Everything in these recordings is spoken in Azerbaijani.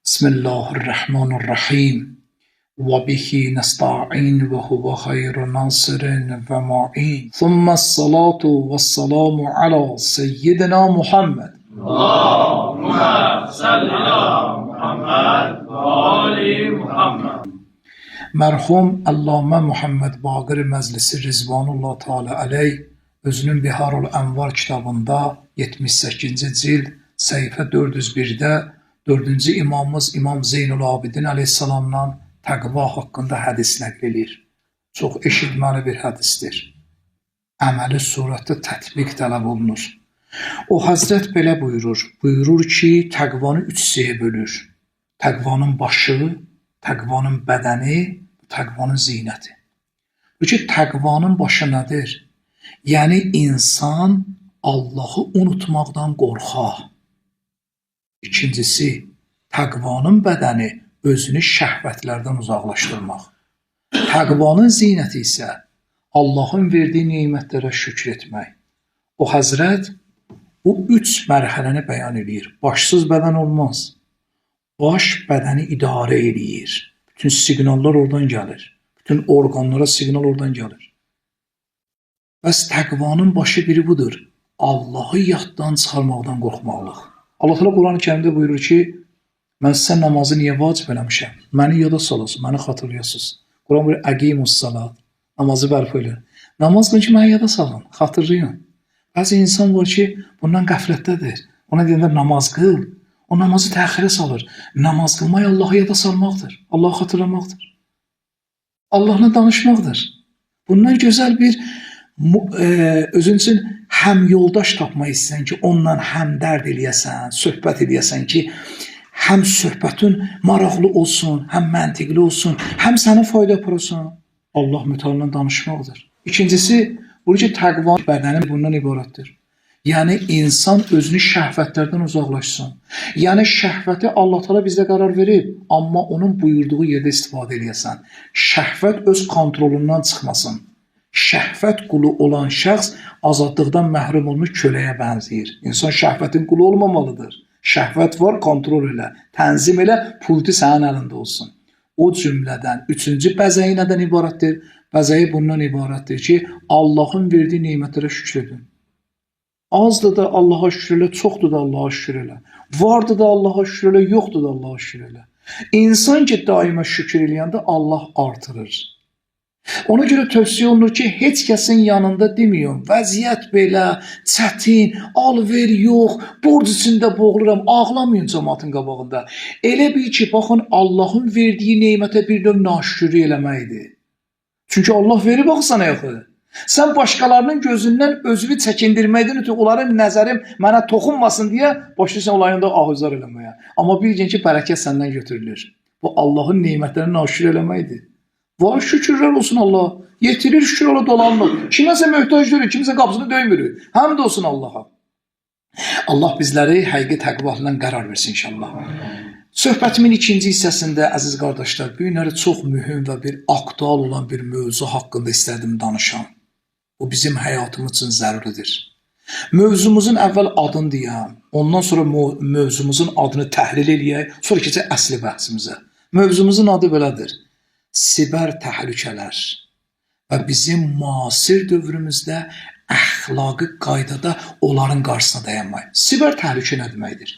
Bismillahirrahmanirrahim. Ve bihi nesta'in ve huve hayru nasirin ve ma'in. Thummassalatu vesselamu ala seyyidina Muhammed. Allahümme salli ala Muhammed ve ali Muhammed. Mərhum Allamə Muhammed Baqir Məclisi Rizvanullah Teala aleyh özünün Biharul Ənvar kitabında 78-ci cild səhifə 401-də 4-cü imamımız İmam Zeynul Abidin aleyhissalamdan təqva haqqında hədis nəql edir. Çox eşitməli bir hədisdir. Əməli surətdə tətbiq tələb olunur. O Həzrət belə buyurur ki, təqvanı 3 hissəyə bölür. Təqvanın başı, təqvanın bədəni, təqvanın zinəti. Bu ki, təqvanın başı nədir? Yəni, insan Allahı unutmaqdan qorxa. İkincisi, təqvanın bədəni özünü şəhvətlərdən uzaqlaşdırmaq. Təqvanın zinəti isə Allahın verdiyi nemətlərə şükür etmək. O Həzrət bu 3 mərhələni bəyan edir. Başsız bədən olmaz. Baş bədəni idarə edir. Bütün siqnallar oradan gəlir. Bütün orqanlara siqnal oradan gəlir. Bəs təqvanın başı biri budur. Allahı yaddan çıxarmaqdan qorxmaqlıq. Allah Teala Quran-ı Kərimdə buyurur ki, mən sizə namazı niyə vacib eləmişəm? Məni yada salasın, məni xatırlayasınız. Quran buyurur, əqimus salat, namazı bərpa elə. Namaz qılın ki, məni yada salın, xatırlayın. Bəzi insan var ki, bundan qəflətdədir. Ona deyəndə namaz qıl, o namazı təxirə salır. Namaz qılmaq Allahı yada salmaqdır, Allahı xatırlamaqdır. Allahla danışmaqdır. Bundan gözəl bir özün üçün həm yoldaş tapmaq istəyən ki, onunla həm dərd eləyəsən, söhbət eləyəsən ki, həm söhbətin maraqlı olsun, həm məntiqli olsun, həm sənə fayda aparasın. Allah mütəallə danışmaqdır. İkincisi, buradakı təqva bədəni bundan ibarətdir. Yəni, insan özünü şəhvətlərdən uzaqlaşsın. Yəni, şəhvəti Allah Teala bizdə qərar verib, amma onun buyurduğu yerdə istifadə eləyəsən. Şəhvət öz kontrolundan çıxmasın. Şəhvət qulu olan şəxs azadlıqdan məhrum olmuş köləyə bənzəyir. İnsan şəhvətin qulu olmamalıdır. Şəhvət var, kontrol elə, tənzim elə, pulti sənin əlində olsun. O cümlədən üçüncü bəzəyi nədən ibarətdir? Bəzəyi bundan ibarətdir ki, Allahın verdiyi nemətlərə şükür edin. Azdır da Allaha şükür elə, çoxdur da Allaha şükür elə. Vardır da Allaha şükür elə, yoxdur da Allaha şükür elə. İnsan ki, daima şükür eləyəndə Allah artırır. Ona görə tövsiyə olunur ki, heç kəsin yanında deməyin, vəziyyət belə, çətin, al-ver yox, borc içində boğuluram, ağlamayın cəmaatın qabağında. Elə bil ki, baxın, Allahın verdiyi neymətə bir növ naşükürlük eləməkdir. Çünki Allah verib axı yaxı. Sən başqalarının gözündən özünü çəkindirməkdən ötürü onların nəzərim mənə toxunmasın deyə başlayırsan onların da ahuzar eləməyə. Amma biləcəksin ki, bərəkət səndən götürülür. Bu Allahın neymətlərini naşükür eləməkdir. Var şükürlər olsun Allah. Yetirir şükür ola dolanmır. Kiməsə möhtac görür, kimisə qapısını döymür. Həmd olsun Allaha. Allah bizləri həqiqi təqvalarla qərar versin inşallah. Söhbətimin ikinci hissəsində, əziz qardaşlar, bu günləri çox mühüm və bir aktual olan bir mövzu haqqında istədim danışam. Bu bizim həyatımız üçün zəruridir. Mövzumuzun əvvəl adını deyəm, ondan sonra mövzumuzun adını təhlil eləyək, sonra keçək əsli bəhsimizə. Mövzumuzun adı belədir. Siber təhlükələr və bizim müasir dövrümüzdə əxlaqi qaydada onların qarşısına dayanmaq. Siber təhlükə nə deməkdir?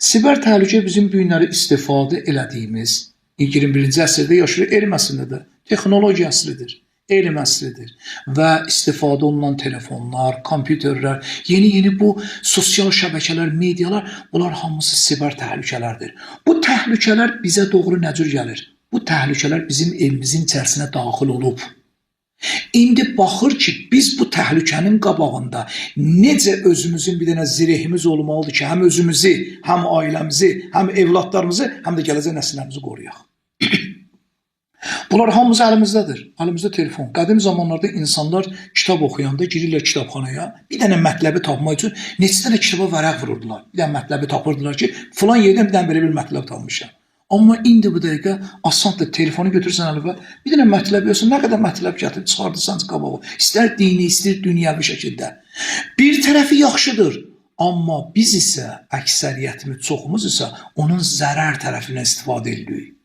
Siber təhlükə bizim bu günləri istifadə elədiyimiz 21-ci əsrdə yaşayır, elm əsridir, texnologiya əsridir, elm əsridir və istifadə olunan telefonlar, kompüterlər, yeni bu sosial şəbəkələr, medialar, bunlar hamısı siber təhlükələrdir. Bu təhlükələr bizə doğru nə cür gəlir? Bu təhlükələr bizim evimizin içərisinə daxil olub. İndi baxır ki, biz bu təhlükənin qabağında necə özümüzün bir dənə zirehimiz olmalıdır ki, həm özümüzü, həm ailəmizi, həm evlatlarımızı, həm də gələcək nəsillərimizi qoruyaq. Bunlar hamımız əlimizdədir. Əlimizdə telefon. Qədim zamanlarda insanlar kitab oxuyanda girirlər kitabxanaya, bir dənə mətləbi tapmaq üçün neçə dənə kitaba vərəq vururdular. Bir dənə mətləbi tapırdılar ki, filan yerdən bir dənə belə bir mətləb tapmışam. Amma indi bu dəqiqə asandır, telefonu götürürsən əlimə, bir dənə mətləb yoxsa, nə qədər mətləb gətirib çıxardırsan qabağa. İstər dini, istər dünyəvi şəkildə. Bir tərəfi yaxşıdır, Amma biz isə, əksəriyyətimiz, çoxumuz isə onun zərər tərəfindən istifadə edirik.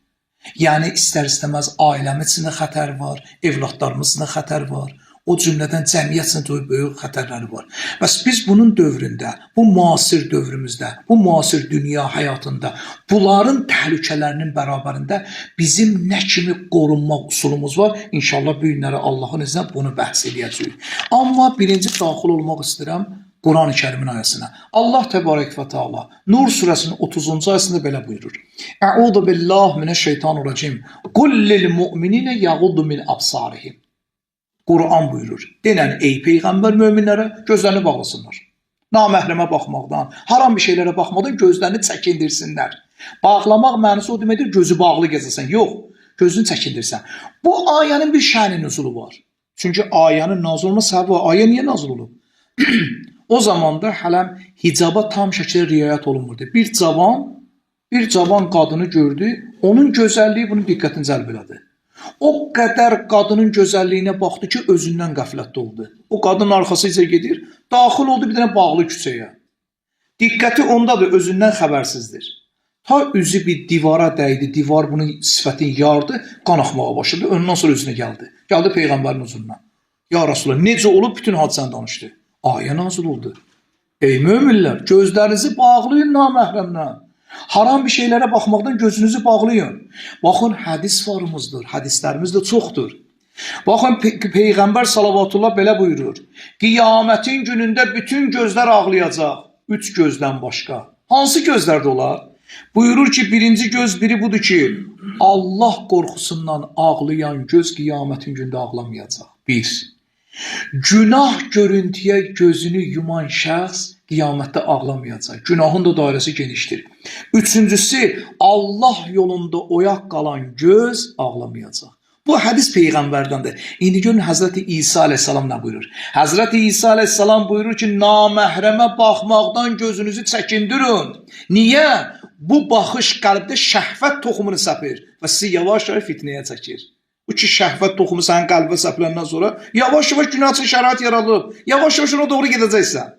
Yəni, istər-istəməz ailəmiz üçün xətər var, evladlarımız üçün xətər var, o cümlədən cəmiyyət üçün böyük xətərləri var. Bəs biz bunun dövründə, bu müasir dövrümüzdə, bu müasir dünya həyatında bunların təhlükələrinin bərabərində bizim nə kimi qorunmaq üsulumuz var? İnşallah bu günləri Allahın iznə bunu bəhs edəcəyik. Amma birinci daxil olmaq istəyirəm Quran-ı Kərimin ayəsinə. Allah təbarək və Teala Nur surəsinin 30-cu ayəsində belə buyurur. Əuzu billahi mineşşeytanirracim. Qul lil mu'minina yağuddu min absarihim. Quran buyurur. Denən ey peyğəmbər möminlərə gözlərini bağlasınlar. Naməhrəmə baxmaqdan, haram bir şeylərə baxmadan gözlərini çəkindirsinlər. Bağlamaq mənası o deməkdir, gözü bağlı gəzəsən. Yox, gözünü çəkindirsən. Bu ayənin bir şəni nüzulu var. Çünki ayənin nazil olma səbəbi var. Ayə niyə nazil olub? O zamanda hələm hicaba tam şəkildə riayət olunmurdu. Bir cavan qadını gördü, onun gözəlliyi bunun diqqətini cəlb elədi. O qədər qadının gözəlliyinə baxdı ki, özündən qəflətdə oldu. O qadının arxasıca gedir, daxil oldu bir dənə bağlı küçəyə. Diqqəti ondadır, özündən xəbərsizdir. Ta üzü bir divara dəydi, divar bunun sifətini yardı, qan axmağa başladı, ondan sonra özünə gəldi. Gəldi Peyğəmbərin huzuruna. Ya Rasulullah, necə olub bütün hadisəni danışdı. Ayə nazil oldu. Ey möminlər, gözlərinizi bağlayın naməhrəmdən. Haram bir şeylərə baxmaqdan gözünüzü bağlayın. Baxın, hədis varımızdır, hədislərimiz də çoxdur. Baxın, Peyğəmbər salavatullah belə buyurur. Qiyamətin günündə bütün gözlər ağlayacaq. 3 gözdən başqa. Hansı gözlərdə olar? Buyurur ki, birinci göz biri budur ki, Allah qorxusundan ağlayan göz qiyamətin gündə ağlamayacaq. 1. Günah görüntüyə gözünü yuman şəxs qiyamətdə ağlamayacaq. Günahın da dairəsi genişdir. Üçüncüsü, Allah yolunda oyaq qalan göz ağlamayacaq. Bu hədis Peyğəmbərdəndir. İndi görün Həzrəti İsa əleyhissalam nə buyurur? Həzrəti İsa əleyhissalam buyurur ki, naməhrəmə baxmaqdan gözünüzü çəkindirin. Niyə? Bu baxış qəlbdə şəhvət toxumunu səpir və sizi yavaş-yavaş fitnəyə çəkir. Bu ki, şəhvət toxumu sənin qəlbə səpiləndən sonra yavaş-yavaş günah üçün şərait yaradılıb. Yavaş-yavaş ona doğru gedəcəksən.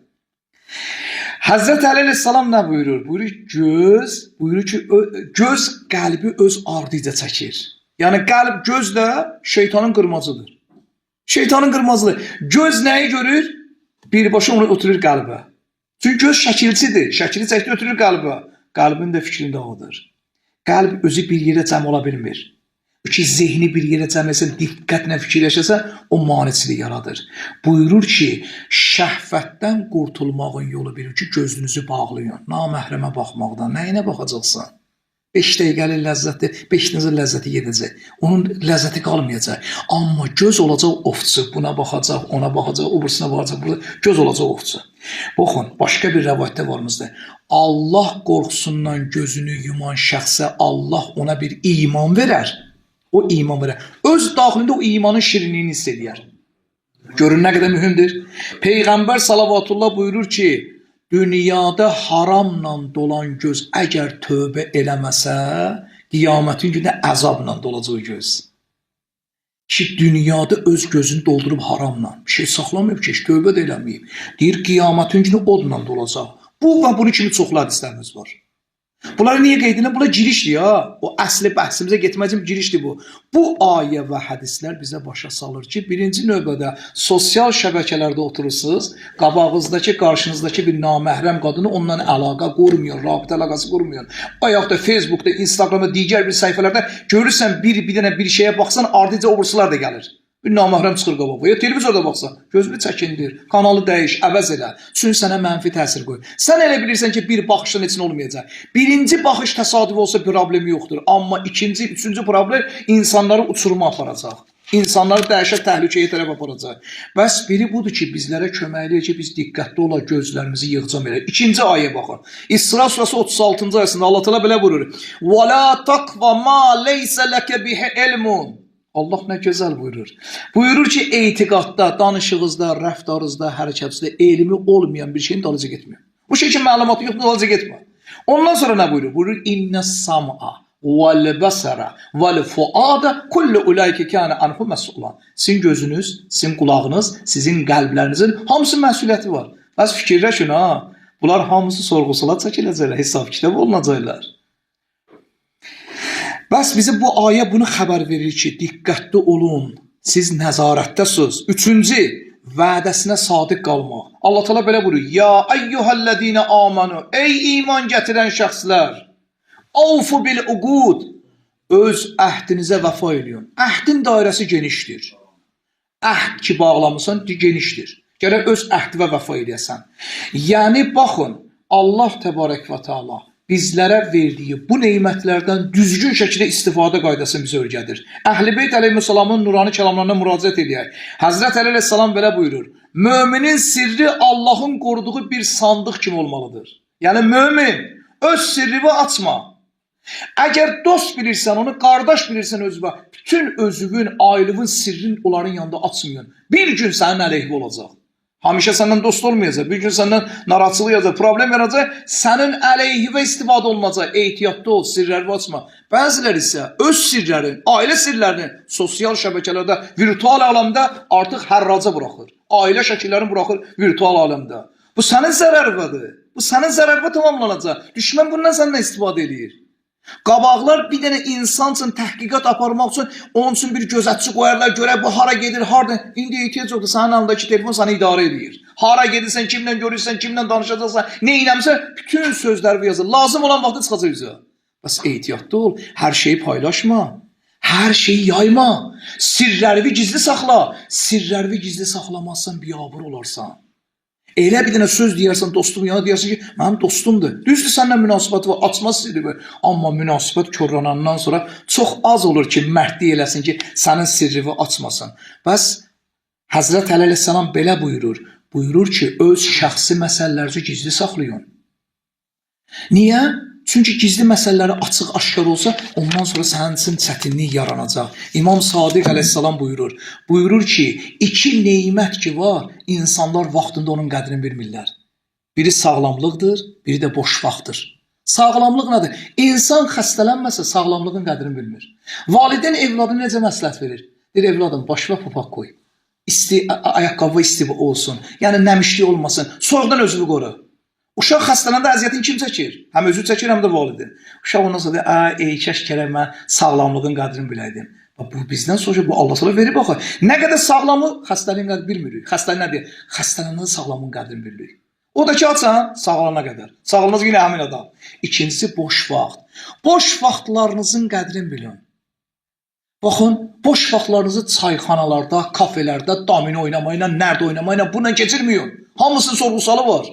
Həzrət Əli əleyhissalam nə buyurur? Buyurur ki, göz qəlbi öz ardıca çəkir. Yəni qəlb göz də şeytanın qırmacıdır. Şeytanın qırmacıdır. Göz nəyi görür? Birbaşa onu oturur qəlbə. Çünki göz şəkilçidir. Şəkili çəkdi ötürür qəlbə. Qəlbin də fikrində odur. Qəlb özü bir yerə cəm ola bilmir. Ki, zehni bir yerə cəm etsə, diqqətlə fikirləşəsə, o maneçilik yaradır. Buyurur ki, şəhvətdən qurtulmağın yolu bilir ki, gözünüzü bağlayın. Naməhrəmə baxmaqdan nəyinə baxacaqsan? 5 dəqiqəlik ləzzəti, 5-ci ləzzəti gedəcək. Onun ləzzəti qalmayacaq. Amma göz olacaq ovçu. Buna baxacaq, ona baxacaq, obursuna baxacaq. Göz olacaq ovçu. Baxın, başqa bir rəvayətdə varımızdır. Allah qorxusundan gözünü yuman şəxsə Allah ona bir iman verər. O iman verər. Öz daxilində o imanın şirinliyini hiss edir. Görün nə qədər mühümdür. Peyğəmbər salavatullah buyurur ki, dünyada haramla dolan göz əgər tövbə eləməsə, qiyamətin günü əzabla dolacaq göz. Ki, dünyada öz gözünü doldurub haramla, bir şey saxlamayıb ki, tövbə də eləməyib. Deyir, qiyamətin günü odla dolacaq. Bu və bunun kimi çoxlu hədislərimiz var. Bunları niyə qeyd edirəm? Bunlar girişdir ya. O əsli bəhsimizə getməyəcəm girişdir bu. Bu ayə və hədislər bizə başa salır ki, birinci növbədə sosial şəbəkələrdə oturursunuz, qabağınızdakı, qarşınızdakı bir naməhrəm qadını ondan əlaqə qurmuyor, rabitə əlaqəsi qurmuyor. Ayaq da Facebookda, Instagramda, digər bir səhifələrdə görürsən bir dənə bir şeyə baxsan, ardıca obursular da gəlir. Bir naməhrəm çıxır qabağa. Ya televizorda baxsan, gözünü çəkindir, kanalı dəyiş, əvəz elə. Çünki sənə mənfi təsir qoyur. Sən elə bilirsən ki, bir baxışın için olmayacaq. Birinci baxış təsadüf olsa problemi yoxdur. Amma ikinci, üçüncü problem insanları uçuruma aparacaq. İnsanları dəhşət təhlükəyə tərəf aparacaq. Bəs biri budur ki, bizlərə kömək eləyir ki, biz diqqətli olaq, gözlərimizi yığcam eləyək. İkinci ayə baxın. İsra surəsi 36-cı ayəsində Allah təala belə buyurur. Və la taqva ma leysə ləkə bihi ilmun. Allah nə gözəl buyurur. Buyurur ki, etiqadda, danışığınızda, rəftarınızda, hərəkətinizdə elmi olmayan bir şeyin dalıca getmiyor. Bu şey ki, məlumatı yoxdur, dalıca getmir. Ondan sonra nə buyurur? Buyurur, İnnə sam'a vəl-bəsərə vəl-fuadə kullu ulaykə kânə anhu məsulan. Sizin gözünüz, sizin qulağınız, sizin qəlblərinizin hamısı məsuliyyəti var. Bəs fikirləşin ha. Bunlar hamısı sorğusuna çəkiləcəklər, hesab kitab olunacaqlar. Bəs bizə bu ayə bunu xəbər verir ki, diqqətli olun, siz nəzarətdəsiniz. Üçüncü, vədəsinə sadiq qalmaq. Allah Teala belə buyurur: Ya eyyuhellezine amanu, ey iman gətirən şəxslər, avfu bil uqud, öz əhdinizə vəfa eləyin. Əhdin dairəsi genişdir. Əhd ki bağlamısan genişdir. Gərək öz əhd və vəfa eləyəsən. Yəni baxın, Allah təbarək və Teala bizlərə verdiyi bu neymətlərdən düzgün şəkildə istifadə qaydasını bizə öyrədir. Əhl-i Beyt əleyhissalamın nurani kəlamlarına müraciət edək. Həzrət Əli əleyhissalam belə buyurur: Möminin sirri Allahın qoruduğu bir sandıq kimi olmalıdır. Yəni mömin öz sirrini açma. Əgər dost bilirsən, onu qardaş bilirsən özünə, bütün özünün, ailinin sirrin onların yanında açmayın. Bir gün sənin əleyhə olacaq. Hamişə səndən dost olmayacaq, bir gün səndən narahatçılıq yazacaq, problem yaradacaq, sənin əleyhivə istifadə olunacaq. Ehtiyatlı ol, sirləri açma. Bəziləri isə öz sirlərini, ailə sirlərini sosial şəbəkələrdə, virtual aləmdə artıq hərraca buraxır. Ailə şəkillərini buraxır virtual aləmdə. Bu sənin zərərvədir. Bu sənin zərərvə tamamlanacaq. Düşmən bundan səndən istifadə edir. Qabaqlar bir dənə insan üçün təhqiqat aparmaq üçün onun üçün bir gözətçi qoyarlar, görək bu hara gedir, harada. İndi ehtiyac yoxdur, sənin yanındakı telefon səni idarə edir. Hara gedirsən, kimlə görürsən, kimlə danışacaqsan, nə eləmsən, bütün sözləri yazır. Lazım olan vaxtda çıxacaq üzə. Bəs ehtiyatlı ol, hər şeyi paylaşma, hər şeyi yayma, sirlərini gizli saxla. Sirlərini gizli saxlamazsan biabır olarsan. Elə bir dənə söz deyərsən, dostum yana deyərsən ki, mənim dostumdur. Düzdür, səninlə münasibət var, açmaz sirri. Amma münasibət körlənəndən sonra çox az olur ki, mərdlik eləsin ki, sənin sirrini açmasın. Bəs Həzrət Əli əleyhissalam belə buyurur. Buyurur ki, öz şəxsi məsələlərinizi gizli saxlayın. Niyə? Çünki gizli məsələləri açıq aşkar olsa, ondan sonra sənin üçün çətinlik yaranacaq. İmam Sadiq əleyhissalam buyurur. Buyurur ki, iki neymət ki var, insanlar vaxtında onun qədrini bilmirlər. Biri sağlamlıqdır, biri də boş vaxtdır. Sağlamlıq nədir? İnsan xəstələnməsə sağlamlığın qədrini bilmir. Valideyn evladına necə məsləhət verir? Deyir, evladım, başına papaq qoy. Ayaqqabı isti olsun, yəni nəmişlik olmasın, soğuqdan özünü qoru. Uşaq xəstələndə əziyyətini kim çəkir? Həm özü çəkir, həm də valideyn. Uşaq ondan sonra deyir, keş gərək mən sağlamlığın qədrini biləydim. Bu bizdən sonra bu Allah sonra verir baxır. Nə qədər sağlamı xəstəliyin qədrini bilmirik. Xəstəlik nədir? Xəstələnəndə sağlamlığın qədrini bilirik. O da ki, açsan, sağlana qədər. Sağlamaz yine həmin adam. İkincisi, boş vaxt. Boş vaxtlarınızın qədrini bilin. Baxın, boş vaxtlarınızı çayxanalarda, kafelərdə, domino oynamayla, nərdə oynamayla buna keçirməyin. Hamısının sorğusalı var.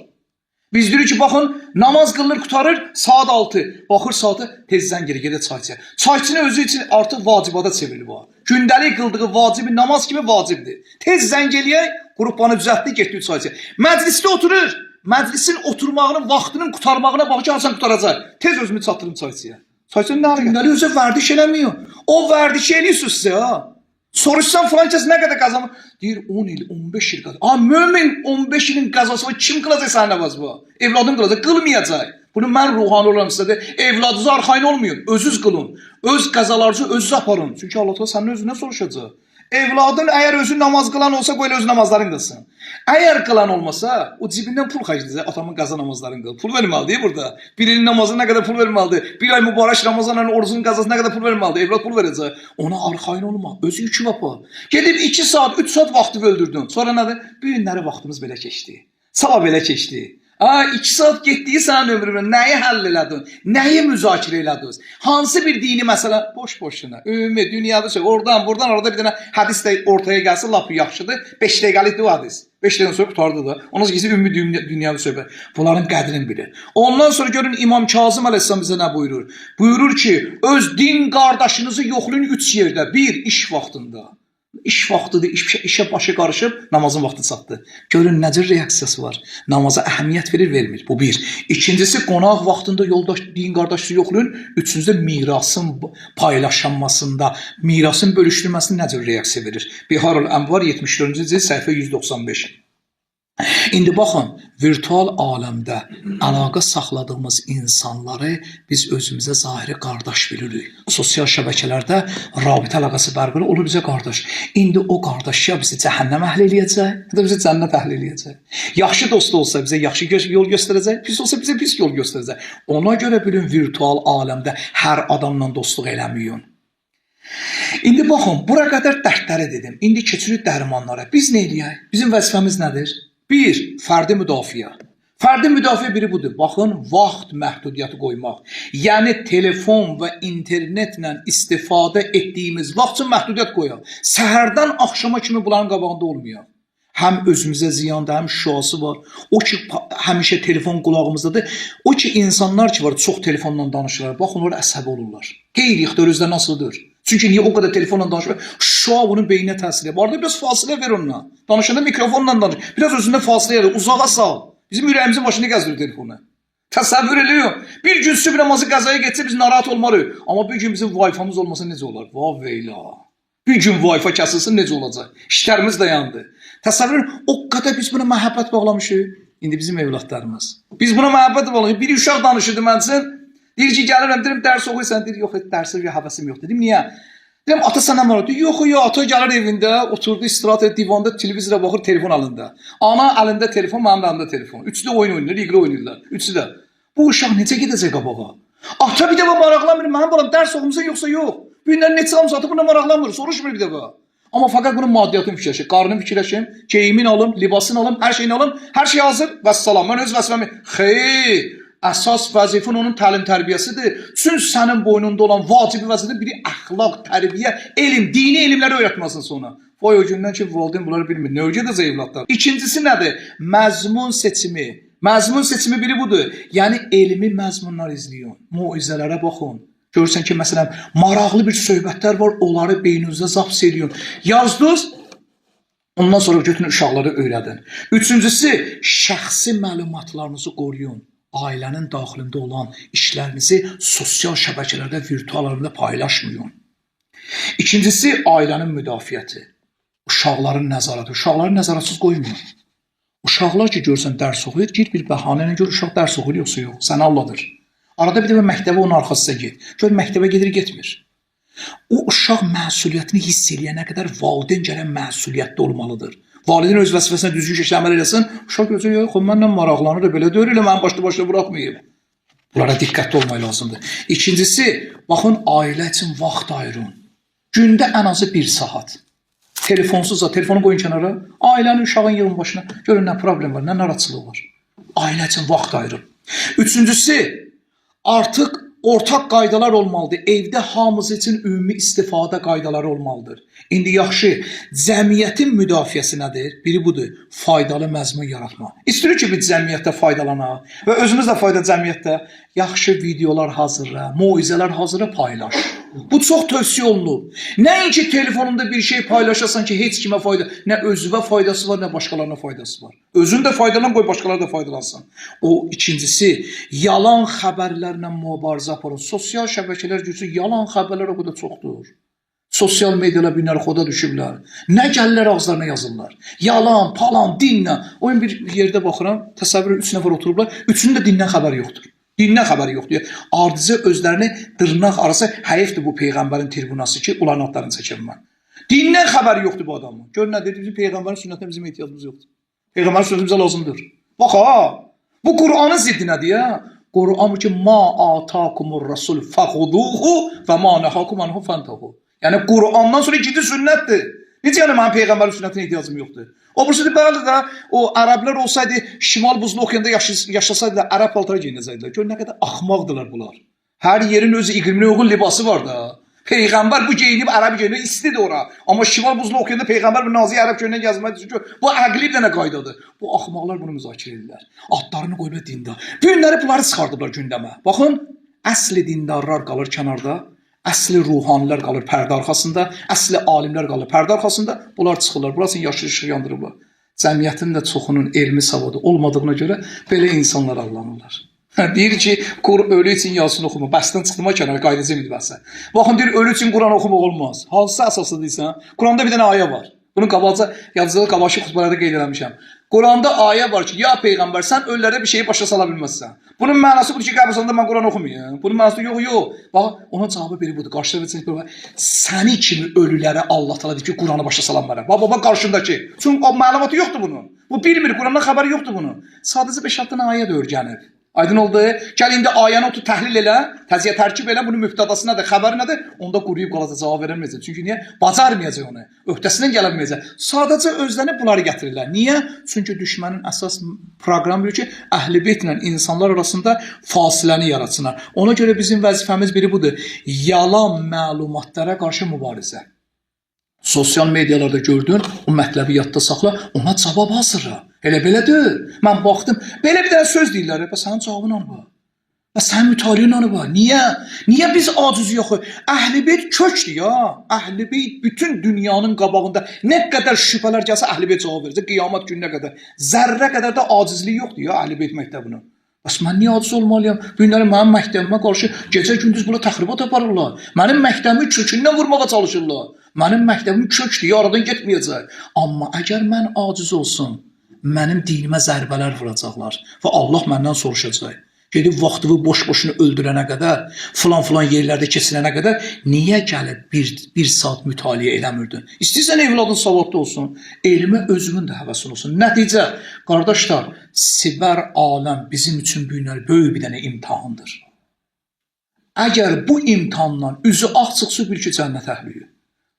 Biz deyirik ki, baxın, namaz qılınır, qutarır, saat 6. Baxır saatı, tezdən geri gedə çay içər. Çayçının özü üçün artıq vacibada çevrilir bu. Gündəlik qıldığı vacibi namaz kimi vacibdir. Tez zəng eləyək, qrupanı düzəltdi, getdi çay içər. Məclisdə oturur, məclisin oturmağının, vaxtının qutarmağına baxı ki, hasan qutaracaq. Tez özümü çatdırım çay içər. Çay içər nə alır? Gündəlik özü vərdiş eləmiyor. O vərdiş eləyirsiniz sizə, ha. Soruşsan falan kəs nə qədər qazanır? Deyir 10 il, 15 il qazanır. Mömin 15 ilin qazası var, kim qılacaq sənin nəvaz bu? Evladım qılacaq, qılmayacaq. Bunu mən ruhani olan sizə evladınızı arxayın olmayın, özünüz qılın. Öz qəzalarınızı özünüz aparın. Çünki Allah Teala sənin özündən soruşacaq. Evladın əgər özü namaz qılan olsa, qoy elə öz namazlarını qılsın. Əgər qılan olmasa, o cibindən pul xərcləyəcək, atamın qaza namazlarını qıl. Pul verməlidir burada. Birinin namazına nə qədər pul verməlidir? Bir ay mübarək Ramazanın orucunun qazasına nə qədər pul verməlidir? Evlad pul verəcək. Ona arxayın olma, özü yükü vapa. Gedib 2 saat, 3 saat vaxtı öldürdün. Sonra nədir? Bu günləri vaxtımız belə keçdi. Sabah belə keçdi. 2 saat getdiyi sənin ömrünü nəyi həll elədin? Nəyi müzakirə elədin? Hansı bir dini məsələ boş-boşuna? Ümumi dünyada şey, oradan, buradan, orada bir dənə hədis də ortaya gəlsin, lap yaxşıdır. 5 dəqiqəlikdir o hədis. 5 dəqiqədən sonra qutardı da. Ondan sonra ümumi dünyavi söhbət. Bunların qədrini bilir. Ondan sonra görün İmam Kazım əleyhissalam bizə nə buyurur? Buyurur ki, öz din qardaşınızı yoxlayın 3 yerdə. 1, iş vaxtında. İş vaxtıdır, işə başı qarışıb, namazın vaxtı çatdı. Görün necə reaksiyası var. Namaza əhəmiyyət verir, vermir. Bu bir. İkincisi, qonaq vaxtında yoldaş, din qardaşı yoxlayın. Üçüncüdə mirasın paylaşılmasında, mirasın bölüşdürməsində necə reaksiya verir. Biharul Ənvar 74-cü cild səhifə 195. İndi baxın, virtual aləmdə əlaqə saxladığımız insanları biz özümüzə zahiri qardaş bilirik. Sosial şəbəkələrdə rabitə əlaqəsi bərqərar olur bizə qardaş. İndi o qardaş ya bizi cəhənnəm əhli eləyəcək, ya da bizi cənnət əhli eləyəcək. Yaxşı dost olsa bizə yaxşı yol göstərəcək, pis olsa bizə pis yol göstərəcək. Ona görə bilin virtual aləmdə hər adamla dostluq eləməyin. İndi baxın, bura qədər dərdləri dedim. İndi keçirik dərmanlara. Biz nə eləyək? Bizim vəzifəmiz nədir? Bir, fərdi müdafiə. Fərdi müdafiə biri budur. Baxın, vaxt məhdudiyyəti qoymaq. Yəni, telefon və internetlə istifadə etdiyimiz vaxt üçün məhdudiyyət qoyaq. Səhərdən axşama kimi bunların qabağında olmayaq. Həm özümüzə ziyandır, həm şüası var. O ki, həmişə telefon qulağımızdadır. O ki, insanlar ki var, çox telefonla danışırlar. Baxın, onlar əsəbi olurlar. Qeyri-ixtiyar özləri nasıldır? Çünki niyə o qədər telefonla danışır? Şua bunun beyninə təsir edir. Arada biraz fasilə ver onunla. Danışanda mikrofonla danış. Biraz özündə fasilə edir. Uzağa sal. Bizim ürəyimizin başını gəzdirir telefonu. Təsəvvür ediyor. Bir gün sübh namazı qəzaya getsə biz narahat olmarıq. Amma bir gün bizim Wi-Fi'miz olmasa necə olar? Vaveyla. Bir gün Wi-Fi kəsilsin necə olacaq? İşlərimiz dayandı. Təsəvvür edin, o qədər biz buna məhəbbət bağlamışıq. İndi bizim evlatlarımız. Biz buna məhəbbət bağlamışıq. Bir uşaq danışırdı mənsin. Deyir ki, gəlirəm, deyirəm, dərs oxuysan. Deyir, yox, dərsə həvəsim yox. Dedim, niyə? Deyirəm, ata sənə nə var? Yox, ata gəlir evində, oturdu, istirahət edir, divanda, televizora baxır, telefon alında. Ana əlində telefon, mənim əlində telefon. Üçü də oyun oynayırlar, iqra oynayırlar. Üçü də. Bu uşaq necə gedəcək qabağa? Ata bir dəfə maraqlanmır, mənim balam dərs oxumusan yoxsa yox. Bu günlər neçə almışsa, ata buna maraqlanmır, soruşmur bir dəfə. Amma fəqət bunun maddiyatını fikirləşir, qarnını fikirləşir, geyimin alım, libasını alım, hər şeyini alım, hər şey hazır, vəssalam, mən öz vəzifəmi. Xeyr, əsas vəzifən onun təlim tərbiyəsidir. Çünki sənin boynunda olan vacibi vəzifədir, biri əxlaq, tərbiyə, elm, dini elmləri öyrətməsin sonra. Vay o gündən ki, valideyn bunları bilmir, nə öyrədəcək evlatlar? İkincisi nədir? Məzmun seçimi. Məzmun seçimi biri budur. Yəni, elmi məzmunlar izləyin, muizələrə baxın. Görürsən ki, məsələn, maraqlı bir söhbətlər var, onları beyninizdə zaps eləyin. Yazdınız, ondan sonra götürün uşaqları öyrədin. Üçüncüsü, şəxsi məlumatlarınızı qoruyun. Ailənin daxilində olan işlərinizi sosial şəbəkələrdə, virtual aləmdə paylaşmayın. İkincisi, ailənin müdafiəti. Uşaqların nəzarəti. Uşaqları nəzarətsiz qoymayın. Uşaqlar ki, görürsən, dərs oxuyur, gir bir bəhanə ilə gör, uşaq dərs oxuyur, yoxsa yox, səni Allahdır. Arada bir dəfə məktəbə onun arxasına get. Gör, məktəbə gedir, getmir. O uşaq məsuliyyətini hiss eləyənə qədər valideyn gərək məsuliyyətli olmalıdır. Valideyn öz vəzifəsinə düzgün şəkildə əməl eləsin. Uşaq gözü yox, mənlə maraqlanır, belə deyir, elə mənim başlı-başına buraxmayıb. Bunlara diqqətli olmaq lazımdır. İkincisi, baxın, ailə üçün vaxt ayırın. Gündə ən azı 1 saat. Telefonsuzca, telefonu qoyun kənara, ailənin, uşağın yığın başına. Görün, nə problem var, nə narahatçılıq var. Ailə üçün vaxt ayırın. Üçüncüsü, artıq ortaq qaydalar olmalıdır. Evdə hamımız üçün ümumi istifadə qaydaları olmalıdır. İndi yaxşı, cəmiyyətin müdafiəsi nədir? Biri budur, faydalı məzmun yaratma. İstəyirik ki, biz cəmiyyətdə faydalanaq və özümüz də fayda cəmiyyətdə yaxşı videolar hazırla, moizələr hazırla paylaş. Bu çox tövsiyə olunur. Nəinki telefonunda bir şey paylaşasan ki, heç kimə fayda, nə özünə faydası var, nə başqalarına faydası var. Özün də faydalan, qoy başqaları da faydalansın. O ikincisi, yalan xəbərlərlə mübarizə aparın. Sosial şəbəkələr gücü yalan xəbərlər o qədər çoxdur. Sosial medialar binlər xoda düşüblər. Nə gəlirlər ağızlarına yazırlar. Yalan, palan, dinlə. Oyun bir yerdə baxıram, təsəvvür 3 nəfər oturublar, üçünün də dindən xəbəri yoxdur. Dindən xəbəri yoxdur. Ardicə özlərini dırnaq arası həyifdir bu Peyğəmbərin tribunası ki, uların adlarını çəkəm mən. Dindən xəbəri yoxdur bu adamın. Gör nə dedi, bizim Peyğəmbərin sünnətinə bizim ehtiyacımız yoxdur. Peyğəmbərin sünnəti bizə lazımdır. Bax ha, bu Qur'anın ziddinədir ya. Qur'an ki, ma atakumur rasul fəxuduhu və ma nəhakum anhu fəntahu. Yəni Qur'andan sonra ikinci sünnətdir. Necə yəni mənim Peyğəmbərin sünnətinə ehtiyacım yoxdur? O birisi bəli də o ərəblər olsaydı, şimal buzlu okeanda yaşasaydı da ərəb paltarı geyinəcəkdilər. Gör nə qədər axmaqdılar bunlar. Hər yerin öz iqliminə uyğun libası var da. Peyğəmbər bu geyinib ərəb geyinib istidir ora. Amma şimal buzlu okeanda Peyğəmbər bir nazik ərəb geyinən gəzməyə düşür. Bu əqli bir dənə qaydadır. Bu axmaqlar bunu müzakirə edirlər. Adlarını qoyublar dindar. Bu günləri bunları çıxardıblar gündəmə. Baxın, əsli dindarlar qalır kənarda. Əsli ruhanilər qalır pərdə arxasında, əsli alimlər qalır pərdə arxasında, bunlar çıxırlar, burasını yaşlı işıq yandırırlar. Cəmiyyətin də çoxunun elmi savadı olmadığına görə belə insanlar allanırlar. Deyir ki, ölü üçün Yasin oxuma, bəsdən çıxdıma kənara qaydacı mıydı bəsə. Baxın, deyir, ölü üçün Quran oxumaq olmaz. Hansısa əsaslı deyirsən, Quranda bir dənə ayə var. Bunun qabaqca, yazılı qabaşı xutbələrdə qeyd eləmişəm. Quranda ayə var ki, ya peyğəmbər, sən ölülərə bir şeyi başa sala bilməzsən. Bunun mənası budur ki, qəbristanlıqda mən Quran oxumayım. Bunun mənası yox. Bax, onun cavabı belə budur. Qarşıda səni kimi ölülərə Allah təala deyir ki, Quranı başa salan mənə. Bax, qarşındakı. Çünki o məlumatı yoxdur bunun. Bu bilmir, Qurandan xəbəri yoxdur bunun. Sadəcə 5-6 dənə ayə də öyrənib. Aydın oldu. Gəl indi ayəni otur təhlil elə, təziyə tərkib elə, bunun müftədası nədir, xəbəri nədir? Onda quruyub qalacaq, cavab verəməyəcək. Çünki niyə? Bacarmayacaq onu. Öhdəsindən gələ bilməyəcək. Sadəcə özlərini bunları gətirirlər. Niyə? Çünki düşmənin əsas proqramı bilir ki, Əhl-i Beytlə insanlar arasında fasiləni yaratsınlar. Ona görə bizim vəzifəmiz biri budur. Yalan məlumatlara qarşı mübarizə. Sosial medialarda gördün, o mətləbi yadda saxla, ona cavab hazırla. Elə belədir. Mən baxdım, belə bir dənə söz deyirlər. Sənin cavabın onu var. Sənin mütaliyin onu var. Niyə? Niyə biz aciz yoxu? Əhl-i Beyt kökdür ya. Əhl-i Beyt bütün dünyanın qabağında nə qədər şübhələr gəlsə Əhl-i Beyt cavab verəcək qiyamət gününə qədər. Zərrə qədər də acizlik yoxdur ya Əhl-i Beyt məktəbinin. Bəs mən niyə aciz olmalıyam? Günləri mənim məktəbimə qarşı gecə-gündüz buna təxribat aparırlar. Mənim məktəbimin kökündən vurmağa çalışırlar. Mənim məktəbim kökdür, yaradan getməyəcək. Amma əgər mən aciz olsun, mənim dinimə zərbələr vuracaqlar və Allah məndən soruşacaq. Gedib vaxtını boş-boşunu öldürənə qədər, filan yerlərdə keçirənə qədər niyə gəlib bir saat mütaliə eləmirdin? İstəyirsən evladın savadlı olsun, elmə özümün də həvəsin olsun. Nəticə, qardaşlar, siber aləm bizim üçün böyük bir dənə imtihandır. Əgər bu imtihandan üzü ağ çıxsa bil ki, cənnət əhliyi.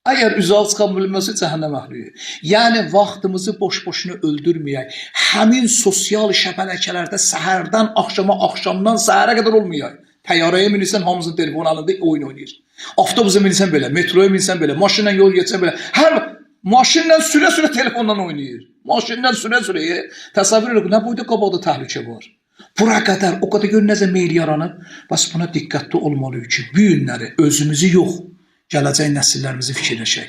Əgər üzü ağ çıxan bilməsə cəhənnəm əhliyi. Yəni, vaxtımızı boş-boşunu öldürməyək. Həmin sosial şəbəkələrdə səhərdən axşama, axşamdan səhərə qədər olmayaq. Təyyarəyə minirsən, hamısının telefonu alında oyun oynayır. Avtobusa minirsən belə, metroya minirsən belə, maşınla yol geçsən belə. Hər maşınla sürə-sürə telefondan oynayır. Maşınla sürə-sürə. Təsəvvür edin, nə boyda qabaqda təhlükə var. Bura qədər, o qədər gör necə meyil yaranıb. Bəs buna diqqətli olmalıyıq ki, bu günləri özümüzü yox, gələcək nəsillərimizi fikirləşək.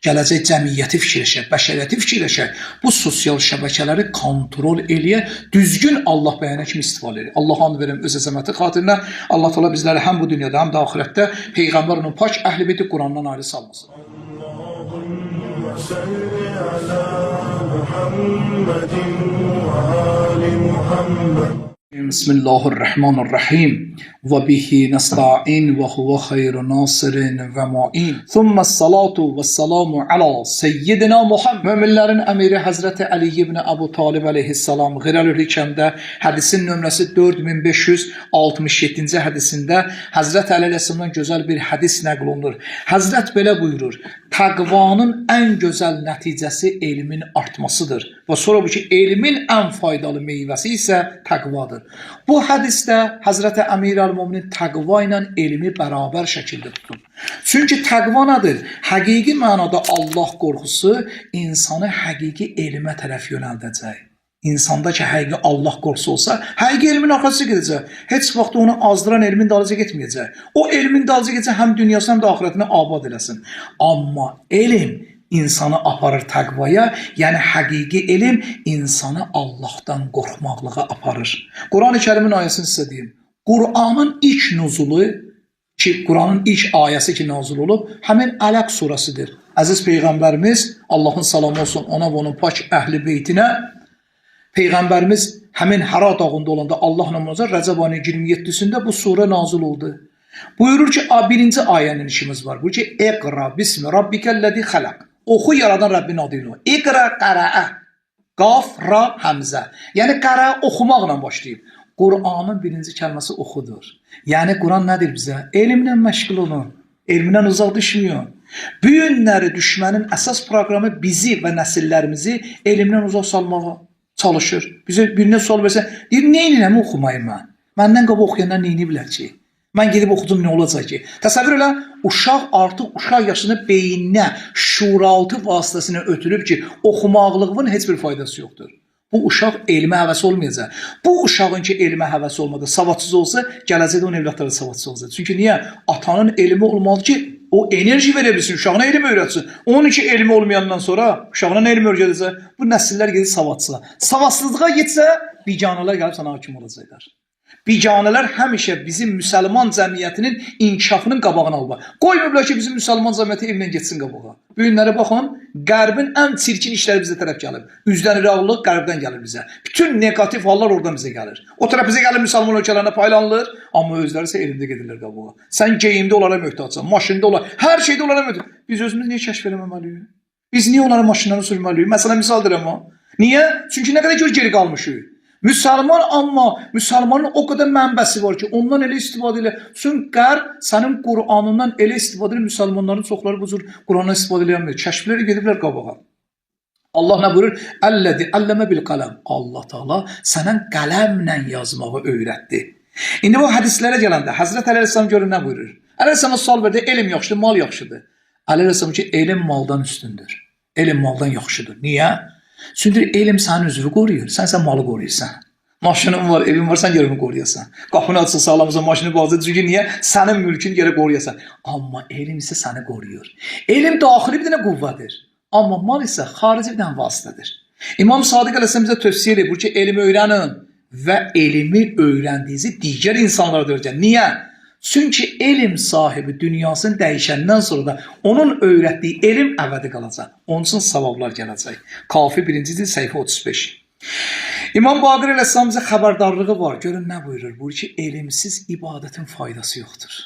Gələcək cəmiyyəti fikirləşək, bəşəriyyəti fikirləşək. Bu sosial şəbəkələri kontrol eləyə, düzgün Allah bəyənə kimi istifadə edir. Allah and verəm öz əzəməti xatirinə. Allah təala bizləri həm bu dünyada, həm də axirətdə Peyğəmbər onun pak Əhl-i Beyti Qurandan ayrı salmasın. Allahümme salli ala Muhammedin və ali Muhammed. Bismillahirrahmanirrahim. Ve bihi nesta'in ve huve hayru nasirin ve mu'in. Thumma salatu ve selamu ala seyyidina Muhammed. Müminlerin emiri Hazreti Ali ibn Ebu Talib aleyhisselam Gıralül Hikem'de hadisin nömrəsi 4567. hadisinde Hazreti Ali aleyhisselamdan güzel bir hadis nəql olunur. Hazret belə buyurur: Təqvanın en güzel nəticəsi elmin artmasıdır. Ve sonra bu ki, elmin en faydalı meyvəsi ise təqvadır. Bu hadiste Hazreti Emir el-Müminin təqva ilə elmi beraber şəkildə tutub. Çünki təqva nədir? Həqiqi mənada Allah qorxusu insanı həqiqi elmə tərəf yönəldəcək. İnsandakı həqiqi Allah qorxusu olsa, həqiqi elmin arxasına gedəcək. Heç vaxt onu azdıran elmin dalıca getməyəcək. O elmin dalıca gedəcək həm dünyasını həm də axirətini abad eləsin. Amma elm insanı aparır təqvaya, yəni həqiqi elm insanı Allahdan qorxmaqlığa aparır. Quran-ı Kərimin ayəsini sizə deyim. Quranın ilk nuzulu ki, Quranın ilk ayəsi ki nazil olub, həmin Ələq surəsidir. Əziz Peyğəmbərimiz, Allahın salamı olsun ona və onun pak Əhl-i Beytinə, Peyğəmbərimiz həmin Həra dağında olanda Allah namazı Rəcəb ayının 27-sində bu surə nazil oldu. Buyurur ki, birinci ayənin işimiz var. Buyurur ki, Eqra bismi rabbikəl-ləzi xələq. Oxu yaradan Rəbbin adıyla. İqra qərəə. Qaf, ra, həmzə. Yəni qərəə oxumaqla başlayıb. Quranın birinci kəlməsi oxudur. Yəni Quran nədir bizə? Elmlə məşğul olun. Elmdən uzaq düşmüyor. Bu günləri düşmənin əsas proqramı bizi və nəsillərimizi elmdən uzaq salmağa çalışır. Bizə birine sual versə, deyir, neynirəm oxumayım mən? Məndən qabaq oxuyanlar neyini bilər ki? Mən gedib oxudum, nə olacaq ki? Təsəvvür elə, uşaq artıq uşaq yaşını beyninə, şuuraltı vasitəsilə ötürüb ki, oxumaqlığın heç bir faydası yoxdur. Bu uşaq elmə həvəsi olmayacaq. Bu uşağın ki, elmə həvəsi olmadı, savadsız olsa, gələcəkdə onun evlatları savadsız olacaq. Çünki niyə? Atanın elmi olmalı ki, o enerji verə bilsin, uşağına elm öyrətsin. Onun için elmi olmayandan sonra uşağına elm öyrədəcək. Bu nəsillər gedir savadsıza. Savadsızlığa getsə, biganələr gəlib sana hakim olacaqlar. Biganələr həmişə bizim müsəlman cəmiyyətinin inkişafının qabağını alır. Qoymurlar ki, bizim müsəlman cəmiyyəti elmlə getsin qabağa. Bu günlərə baxın, Qərbin ən çirkin işləri bizə tərəf gəlir. Üzdən iraqlılıq qərbdən gəlir bizə. Bütün negativ hallar oradan bizə gəlir. O tərəf bizə gəlir müsəlman ölkələrinə paylanılır, amma özləri isə elmdə gedirlər qabağa. Sən geyimdə onlara möhtacsan, maşında onlara, hər şeydə onlara möhtac. Biz özümüz niyə kəşf eləməməliyik? Biz niyə onların maşınlarını sürməliyik? Məsələn, misal deyirəm ha. Niyə? Çünki nə qədər geri qalmışıq. Müsəlman, amma müsəlmanın o qədər mənbəsi var ki, ondan elə istifadə elə. Çünki Qərb sənin Qur'anından elə istifadə edir, müsəlmanların çoxları bu cür Qur'andan istifadə eləmir. Kəşfləri gediblər qabağa. Allah nə buyurur? Əlləzi əlləmə bil qələm. Allah Taala sənə qələmlə yazmağı öyrətdi. İndi bu hədislərə gələndə Həzrət Əli əleyhissalam görür nə buyurur? Əli əleyhissalam sual verdi, elm yaxşıdır, mal yaxşıdır. Əli əleyhissalam ki, elm maldan üstündür. Elm maldan yaxşıdır. Niyə? Çünki elm sənin üzvü qoruyur, sən malı qoruyursan. Maşının var, evin var, sən yerimi qoruyasan. Qapını açsa sağlamısan, maşını bağlayırsan. Çünki niyə? Sənin mülkün yerə qoruyasan. Amma elm isə səni qoruyur. Elm daxili bir dənə qüvvədir. Amma mal isə xarici bir dənə vasitədir. İmam Sadiq əleyhissalam bizə tövsiyə edir ki, elmi öyrənin və elmi öyrəndiyinizi digər insanlara da öyrədin. Niyə? Çünki elm sahibi dünyasını dəyişəndən sonra da onun öyrətdiyi elm əbədi qalacaq. Onun üçün savablar gələcək. Kafi 1-ci cild səhifə 35. İmam Baqir əleyhissalam bizə xəbərdarlığı var. Görün nə buyurur? Buyurur ki, elmsiz ibadətin faydası yoxdur.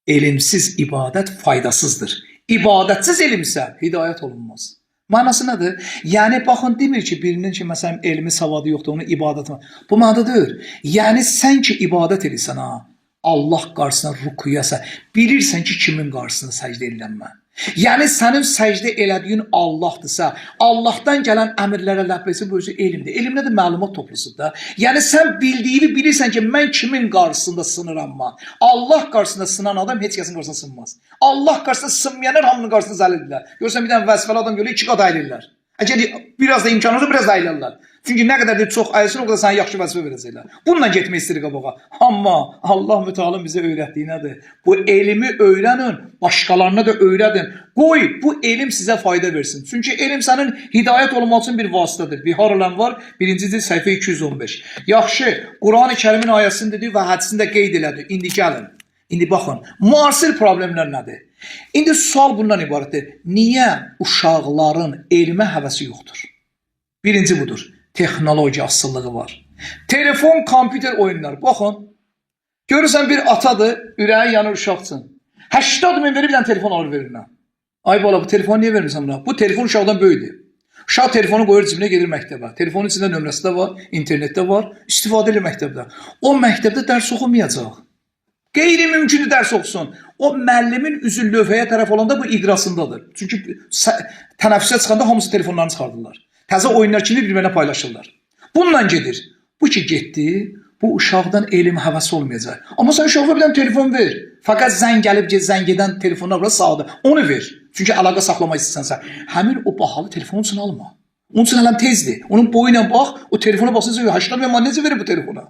Elmsiz ibadət faydasızdır. İbadətsiz elm isə hidayət olunmaz. Mənası nədir? Yəni, baxın, demir ki, birinin ki, məsələn, elmi savadı yoxdur, onun ibadəti var. Bu mənadadır. Yəni, sən ki, ibadət edirsən, Allah qarşısına rükuyəsə, bilirsən ki, kimin qarşısına səcdə edilənmə. Yəni, sənin səcdə elədiyin Allahdırsa, Allahdan gələn əmirlərə ləbbeysi bu özü elmdir. Elm nədir? Məlumat toplusudur da. Yəni, sən bildiyini bilirsən ki, mən kimin qarşısında sınıram mı? Allah qarşısında sınan adam heç kəsin qarşısında sınmaz. Allah qarşısında sınmayanlar hamının qarşısında zəl edirlər. Görürsən, bir dənə vəzifəli adam görür, 2 qat ayırırlar. Əgər biraz da imkanı olsa, biraz da ayırırlar. Çünki nə qədər də çox ayırsın, o qədər sənə yaxşı vəzifə verəcəklər. Bununla getmək istəyir qabağa. Amma Allah Müteala'nın bizə öyrətdiyi nədir? Bu elmi öyrənin, başqalarına da öyrədin. Qoy bu elm sizə fayda versin. Çünki elm sənin hidayət olmaq üçün bir vasitədir. Bihar Ənvar 1-ci cild səhifə 215. Yaxşı, Quran-ı Kərimin ayəsini dedi və hədisində qeyd elədi. İndi gəlin. İndi baxın, müasir problemlər nədir? İndi sual bundan ibarətdir. Niyə uşaqların elmə həvəsi yoxdur? Birinci budur. Texnologiya asıllığı var. Telefon, kompüter oyunlar. Baxın, görürsən bir atadır, ürəyi yanır uşaqsın. 80 min verib bir dənə telefon alır verir. Ay bala, bu telefonu niyə vermirsən buna? Bu telefon uşaqdan böyüdür. Uşaq telefonu qoyur cibinə, gedir məktəbə. Telefonun içində nömrəsi də var, internetdə var, istifadə edir məktəbdə. O məktəbdə dərs oxumayacaq. Qeyri-mümkün dərs oxusun. O müəllimin üzü lövhəyə tərəf olanda bu iqrasındadır. Çünki tənəffüsə çıxanda hamısı telefonlarını çıxardırlar. Təzə oyunlar kimi bir-birinə paylaşırlar. Bununla gedir. Bu ki getdi, bu uşaqdan elm həvəsi olmayacaq. Amma sən uşağa bir dənə telefon ver. Fəqət zəng gəlib, zəng edən telefonlar var sağda. Onu ver. Çünki əlaqə saxlamaq istəsənsə, həmin o bahalı telefonu üçün alma. Onun üçün hələm tezdir. Onun boyu ilə bax, o telefona baxsınca 80 min manat necə verir bu telefona?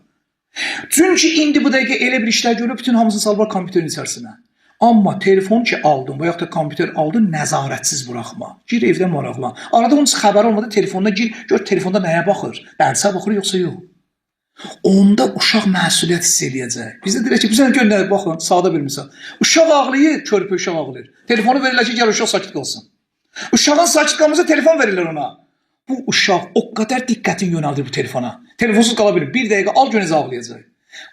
Çünki indi bu dəqiqə elə bir işlər görür, bütün hamısını salvar kompüterin içərisinə. Amma telefon ki aldın və yaxud da kompüter aldın, nəzarətsiz buraxma. Gir evdə maraqlan. Arada onun xəbəri olmadı, telefonuna gir, gör telefonda nəyə baxır? Dərsə baxır yoxsa yox? Onda uşaq məsuliyyət hiss eləyəcək. Bizdə deyək ki, bizə gör nə baxın, sadə bir misal. Uşaq ağlayır, körpə uşaq ağlayır. Telefonu verirlər ki, gəl uşaq sakit qalsın. Uşağın sakit qalmasa telefon verirlər ona. Bu uşaq o qədər diqqətini yönəldir bu telefona. Telefonsuz qala bilir. Bir dəqiqə al gönüz ağlayacaq.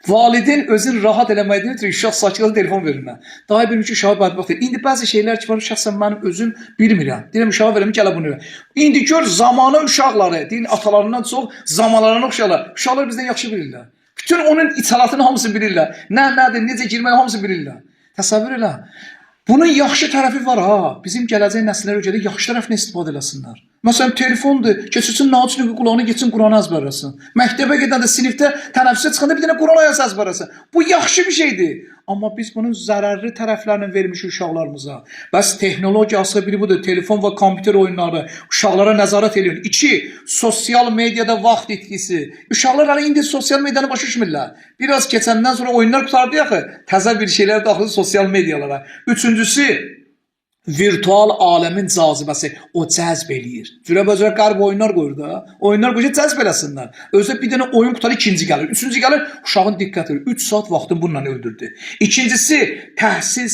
Valideyn özün rahat eləməkdən ötürü uşaq sakit qalsa telefon verirlər. Daha bir ki, uşağa bədbəxt. İndi bəzi şeylər ki var, şəxsən mənim özüm bilmirəm. Deyirəm uşağa verəm, gələ bunu. İndi gör zamanı uşaqları, deyin atalarından çox zamanlarına uşaqlar. Uşaqlar bizdən yaxşı bilirlər. Bütün onun italatını hamısı bilirlər. Nədir, necə girməli hamısı bilirlər. Təsəvvür elə. Bunun yaxşı tərəfi var ha. Bizim gələcək nəsillər öncədə yaxşı tərəfinə istifadə eləsinlər. Məsələn, telefondur. Keçsin naçın qulağına getsin, Quranı əzbərləsin. Məktəbə gedəndə, sinifdə tənəffüsə çıxanda bir dənə Quran ayəsi əzbərləsin. Bu yaxşı bir şeydir. Amma biz bunun zərərli tərəflərini vermişik uşaqlarımıza. Bəs texnologiya asılı biri budur. Telefon və kompüter oyunları uşaqlara nəzarət edilir. 2. Sosial mediada vaxt itkisi. Uşaqlar hələ indi sosial medianı başa düşmürlər. Biraz keçəndən sonra oyunlar qutardı yaxı. Təzə bir şeylər daxil sosial medialara. 3-cüsü virtual aləmin cazibəsi o cəzb eləyir. Cürə-bəcürə qərb oyunlar qoyur da. Oyunlar qoyur, cəzb eləsinlər. Özdə bir dənə oyun qutarı ikinci gəlir. Üçüncü gəlir, uşağın diqqəti. 3 saat vaxtını bununla öldürdü. İkincisi, təhsil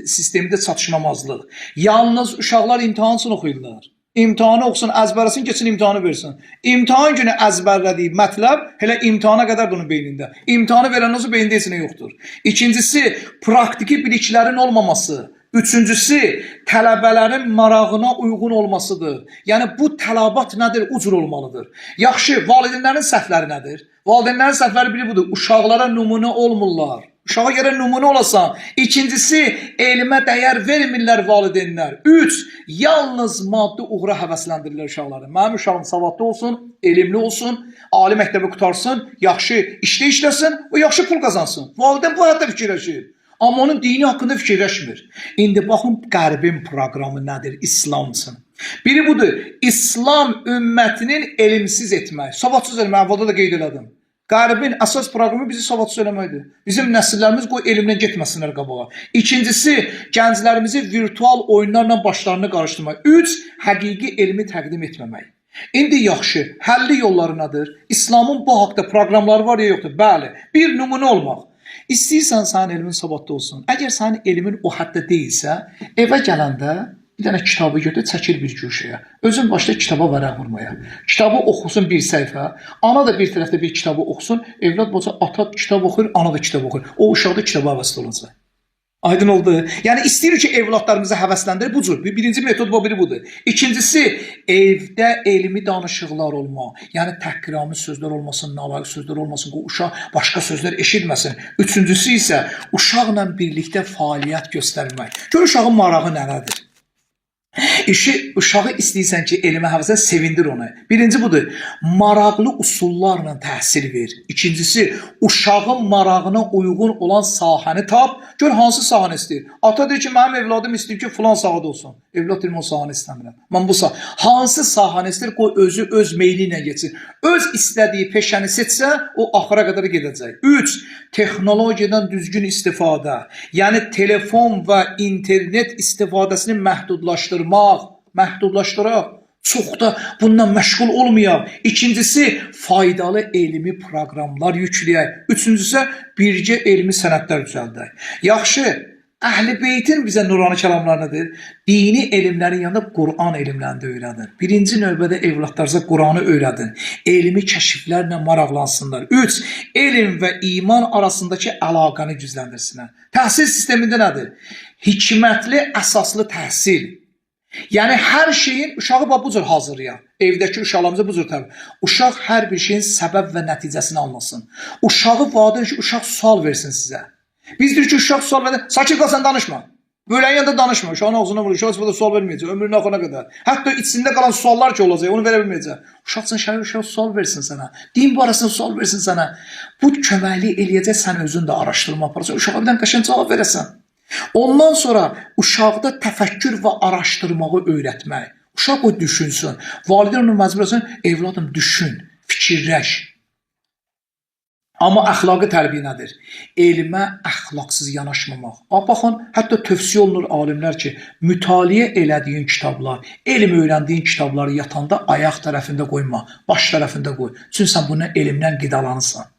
sistemində çatışmamazlıq. Yalnız uşaqlar imtahan üçün oxuyurlar. İmtahanı oxusun, əzbərləsin, keçsin imtahanı versin. İmtahan günü əzbərlədiyi mətləb hələ imtahana qədər onun beynində. İmtahanı verəndən sonra beyində heç nə yoxdur. İkincisi, praktiki biliklərin olmaması. Üçüncüsü, tələbələrin marağına uyğun olmasıdır. Yəni, bu tələbat nədir? Ucur olmalıdır. Yaxşı, valideynlərin səhvləri nədir? Valideynlərin səhvləri biri budur. Uşaqlara nümunə olmurlar. Uşağa görə nümunə olasan. İkincisi, elmə dəyər vermirlər valideynlər. 3, yalnız maddi uğra həvəsləndirirlər uşaqları. Mənim uşağım savadlı olsun, elmli olsun, ali məktəbi qutarsın, yaxşı işdə işləsin, o yaxşı pul qazansın. Valideyn bu həddə fikirləşir. Amma onun dini haqqında fikirləşmir. İndi baxın, qərbin proqramı nədir? İslamsın. Biri budur, İslam ümmətinin elmsiz etmək. Savadsız eləmək, əvvəldə də qeyd elədim. Qərbin əsas proqramı bizi savadsız eləməkdir. Bizim nəsillərimiz qoy elmlə getməsinlər qabağa. İkincisi, gənclərimizi virtual oyunlarla başlarını qarışdırmaq. 3, həqiqi elmi təqdim etməmək. İndi yaxşı, həlli yolları nədir? İslamın bu haqda proqramları var ya yoxdur? Bəli, bir nümunə olmaq. İstəyirsən sənin elmin savadlı olsun. Əgər sənin elmin o həddə deyilsə, evə gələndə bir dənə kitabı götür, çəkil bir köşəyə. Özün başla kitaba vərəq vurmaya. Kitabı oxusun bir səhifə, ana da bir tərəfdə bir kitabı oxusun, evlad boca ata kitab oxuyur, ana da kitab oxuyur. O uşaqda kitaba həvəsli olacaq. Aydın oldu. Yəni istəyir ki, evladlarımızı həvəsləndirir bu cür. Birinci metod bu biri budur. İkincisi, evdə elmi danışıqlar olma. Yəni təhqirami sözlər olmasın, nalayiq sözlər olmasın, uşaq başqa sözlər eşitməsin. Üçüncüsü isə uşaqla birlikdə fəaliyyət göstərmək. Gör uşağın marağı nədir? Uşağı istəyirsən ki, elmə həvəsə sevindir onu. Birinci budur, maraqlı usullarla təhsil ver. İkincisi, uşağın marağına uyğun olan sahəni tap. Gör, hansı sahəni istəyir? Ata deyir ki, mənim evladım istəyir ki, filan sahədə olsun. Evlad deyir, o sahəni istəmirəm. Mən bu sahə. Hansı sahəni istəyir? Qoy özü öz meyli ilə geçsin. Öz istədiyi peşəni seçsə, o axıra qədər gedəcək. 3, texnologiyadan düzgün istifadə. Yəni, telefon və internet istifadəsini məhdudlaşdıraq. Çox da bundan məşğul olmayaq. İkincisi, faydalı elmi proqramlar yükləyək. Üçüncüsü, bircə elmi sənədlər düzəldək. Yaxşı, Əhl-i Beytin bizə nurani kəlamlar nədir? Dini elmlərin yanında Quran elmlərini də öyrədin. Birinci növbədə evlatlarınıza Quranı öyrədin. Elmi kəşflərlə maraqlansınlar. 3, elm və iman arasındakı əlaqəni gücləndirsinlər. Təhsil sistemində nədir? Hikmətli, əsaslı təhsil. Yəni, hər şeyin uşağı bu cür hazırlayaq. Evdəki uşaqlarımıza bu cür təbii. Uşaq hər bir şeyin səbəb və nəticəsini anlasın. Uşağı vadir ki, uşaq sual versin sizə. Biz deyir ki, uşaq sual verir, sakit qal, sən danışma. Böyləyin yanında danışma, uşağın ağzına vurur, uşaq da sual verməyəcək, ömrünün axına qədər. Hətta içində qalan suallar ki olacaq, onu verə bilməyəcək. Uşaqsın, uşaq sual versin sənə, din barəsində sual versin sənə. Bu köməkli eləyəcək, sən özün də araşdırma aparırsan, uşağa birdən qəşəng cavab verəsən. Ondan sonra uşaqda təfəkkür və araşdırmağı öyrətmək. Uşaq o düşünsün. Valideyn onu məcbur etsin, evladım düşün, fikirləş. Amma əxlaqi tərbiyə nədir? Elmə əxlaqsız yanaşmamaq. Baxın, hətta tövsiyə olunur alimlər ki, mütaliə elədiyin kitablar, elm öyrəndiyin kitabları yatanda ayaq tərəfində qoyma, baş tərəfində qoy. Çünki sən bunun elmdən qidalanırsan.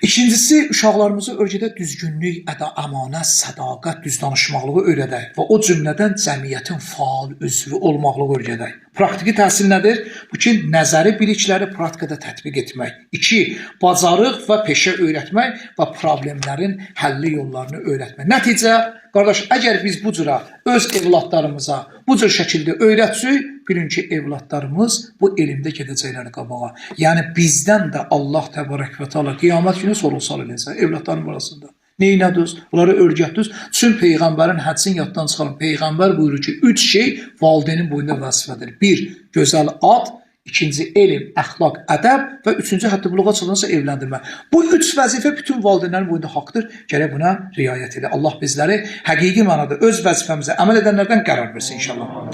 İkincisi, uşaqlarımızı ölkədə düzgünlük, əmanət, sədaqət, düz danışmaqlığı öyrədək və o cümlədən cəmiyyətin faal üzvü olmaqlığı öyrədək. Praktiki təhsil nədir? Bu ki, nəzəri bilikləri praktikada tətbiq etmək. 2, bacarıq və peşə öyrətmək və problemlərin həlli yollarını öyrətmək. Nəticə, qardaş, əgər biz bu cürə öz evlatlarımıza bu cür şəkildə öyrətsək, bilin ki, evlatlarımız bu elmdə gedəcəkləri qabağa. Yəni, bizdən də Allah təbarək və teala qiyamət günü sorğu-sual eləyəcək evlatların arasında. Neynədiniz? Bunları öyrətdiniz. Çünki Peyğəmbərin hədisini yaddan çıxarın. Peyğəmbər buyurur ki, 3 şey valideynin boyunda vəzifədir. 1, gözəl ad. ikinci elm, əxlaq, ədəb və üçüncü hətta buluğa çalınsa evləndirmə. Bu üç vəzifə bütün valideynlərin boyunda haqdır. Gərək buna riayət edə. Allah bizləri həqiqi mənada öz vəzifəmizə əməl edənlərdən qərar versin inşallah.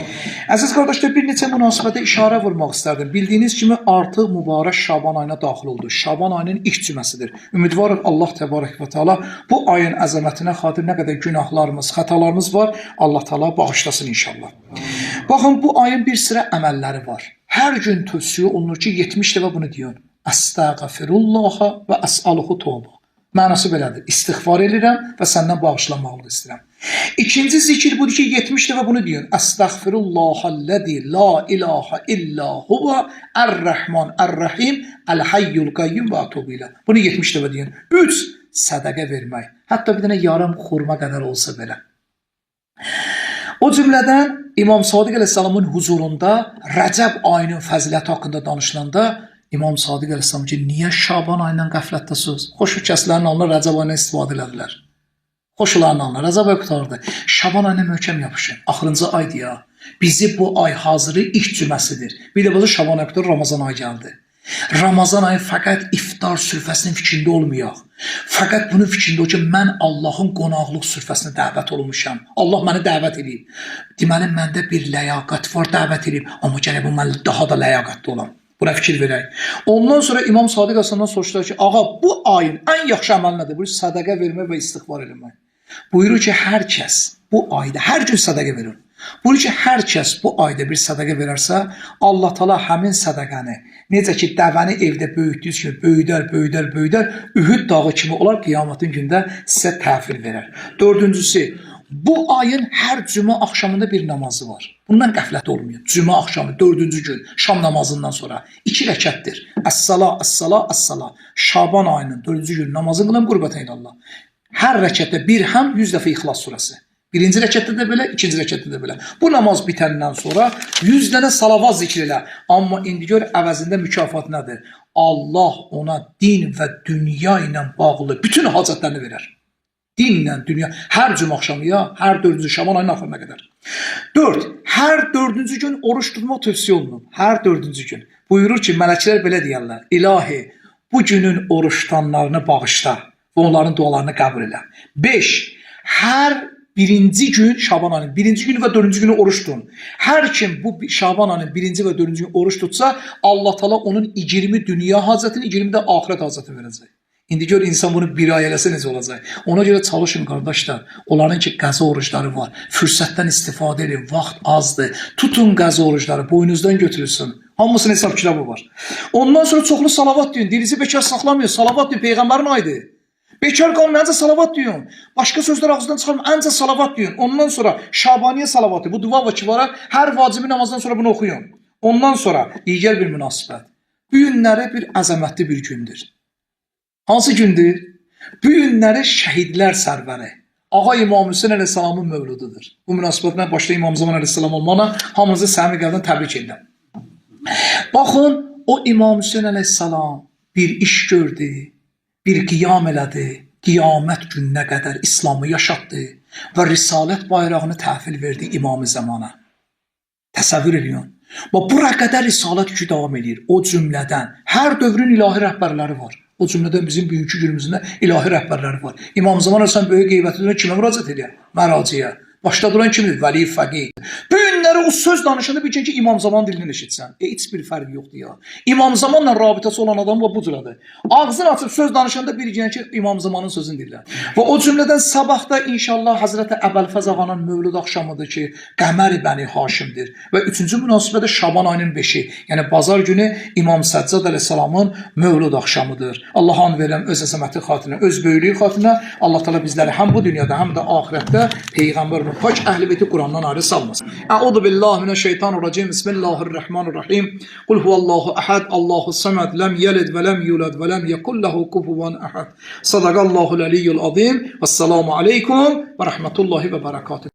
Əziz qardaşlar, bir neçə münasibətə işarə vurmaq istərdim. Bildiyiniz kimi artıq mübarək Şaban ayına daxil oldu. Şaban ayının ilk cüməsidir. Ümidvarıq Allah təbarək və təala bu ayın əzəmətinə xatir nə qədər günahlarımız, xətalarımız var, Allah təala bağışlasın inşallah. Baxın, bu ayın bir sıra əməlləri var. Hər gün tövsiyə olunur ki, 70 dəfə bunu deyin. Əstəğfirullaha və əs'aluhu tövbə. Mənası belədir. İstiğfar edirəm və səndən bağışlanmaqlıq istəyirəm. İkinci zikir budur ki, 70 dəfə bunu deyin. Əstəğfirullahəl-ləzi la ilahə illa huvə ər-rəhman ər-rəhim əl-hayyul qayyum və ətûbü ilə. Bunu 70 dəfə deyin. 3. Sədəqə vermək. Hətta bir dənə yarım xurma qədər olsa belə. O cümlədən İmam Sadiq əleyhissalamın huzurunda Rəcəb ayının fəziləti haqqında danışılanda İmam Sadiq əleyhissalam ki, niyə Şaban ayından qəflətdəsiniz? Xoşu kəslərin alına Rəcəb ayından istifadə elədilər. Xoşuların alına Rəcəb ayı qutardı. Şaban ayına möhkəm yapışın. Axırıncı aydır ya. Bizi bu ay hazırı ilk cüməsidir. Bir də bu Şaban ayı qutardı, Ramazan ayı gəldi. Ramazan ayı fəqət iftar sürfəsinin fikrində olmayaq. Fəqət bunun fikrində o ki, mən Allahın qonaqlıq sürfəsinə dəvət olmuşam. Allah məni dəvət edib. Deməli, məndə bir ləyaqət var, dəvət edib. Amma gərək bu mən daha da ləyaqətli olam. Buna fikir verək. Ondan sonra İmam Sadiq Həsəndan soruşdular ki, ağa, bu ayın ən yaxşı əməl nədir? Buyur, sədəqə vermək və istiğfar eləmək. Buyurur ki, hər kəs bu ayda, hər gün sədəqə verir. Buyurur ki, hər kəs bu ayda bir sədəqə verərsə, Allah Taala həmin sədəqəni, necə ki, dəvəni evdə böyütdüyünüz kimi böyüdər, Ühüd dağı kimi olar, qiyamətin gündə sizə təhvil verər. Dördüncüsü, bu ayın hər cümə axşamında bir namazı var. Bundan qəflət olmuyor. Cümə axşamı, 4-cü gün, şam namazından sonra 2 rəkətdir. Əs-sala, əs-sala, əs-sala. Şaban ayının 4-cü gün namazı qılan qürbətə ilallah. Hər rəkətdə bir həm 100 dəfə İxlas surəsi. Birinci rəkətdə də belə, ikinci rəkətdə də belə. Bu namaz bitəndən sonra 100 dənə salavat zikr elə. Amma indi gör əvəzində mükafat nədir? Allah ona din və dünya ilə bağlı bütün hacətlərini verər. Dinlə, dünya, hər cümə axşamı ya, hər 4-cü Şaban ayının axırına qədər. 4. Hər 4-cü gün oruç tutmaq tövsiyə olunur. Hər 4-cü gün. Buyurur ki, mələklər belə deyərlər. İlahi, bu günün oruç tutanlarını bağışla və onların dualarını qəbul elə. 5. Hər birinci gün Şaban ayının birinci günü və 4-cü günü oruç tutun. Hər kim bu Şaban ayının birinci və 4-cü günü oruç tutsa, Allah Taala onun 20 dünya hacətini, 20 də axirət hacətini verəcək. İndi gör insan bunu bir ay eləsə necə olacaq? Ona görə çalışın qardaşlar. Onların ki qəza oruçları var. Fürsətdən istifadə edin. Vaxt azdır. Tutun qəza oruçları. Boynunuzdan götürülsün. Hamısının hesab kitabı var. Ondan sonra çoxlu salavat deyin. Dilinizi bekar saxlamayın. Salavat deyin. Peyğəmbərin ayıdır. Bekar qalmayın, əncə salavat deyin. Başqa sözlər ağzından çıxarmayın, əncə salavat deyin. Ondan sonra Şabaniyə salavatı, bu dua və kivara hər vacibi namazdan sonra bunu oxuyun. Ondan sonra digər bir münasibət. Bu günləri bir əzəmətli bir gündür. Hansı gündür? Bu günləri şəhidlər sərvəri. Ağa İmam Hüseyn əleyhissalamın mövlududur. Bu münasibətlə başda İmam Zaman əleyhissalam olmaqla hamınızı səmimi qəlbdən təbrik edirəm. Baxın, o İmam Hüseyn əleyhissalam bir iş gördü, bir qiyam elədi, qiyamət gününə qədər İslamı yaşatdı və Risalət bayrağını təhvil verdi İmam-ı Zamana. Təsəvvür edin. Bu qədər Risalət yükü davam edir. O cümlədən hər dövrün ilahi rəhbərləri var. O cümlədən bizim bugünkü günümüzdə ilahi rəhbərləri var. İmam Zaman Həsən böyük qeybətində kimə müraciət edir? Məraciyə. Başda duran kimdir? Vəli Fəqih. Bu günləri o söz danışanda bir ki İmam Zaman dilindən eşitsən. Heç bir fərqi yoxdur ya. İmam Zamanla rabitəsi olan adam bu cürdür. Ağzını açıb söz danışanda bir ki İmam Zamanın sözünü deyirlər. Və o cümlədən sabahda inşallah Həzrəti Əbəlfəz ağanın mövlud axşamıdır ki, Qəmər Bəni Haşimdir. Və 3-cü münasibədə Şaban ayının 5-i, yəni bazar günü İmam Səccad əleyhissalamın mövlud axşamıdır. Allah an verirəm öz əzəməti xatirinə, öz böyüklüyü xatirinə. Allah Teala bizləri həm bu dünyada, həm də axirətdə Peyğəmbər Paç əhl-i beyti Qurandan ayrı salmasın. Əuzu billahi mineşşeytanirracim. Bismillahirrahmanirrahim. Qul huvallahu ahad, Allahu samad, lem yelid ve lem yulad ve lem yekul lehu kufuven ahad. Sadaqallahul aliyyul azim. Vesselamu aleykum ve rahmetullahi ve berekatuhu.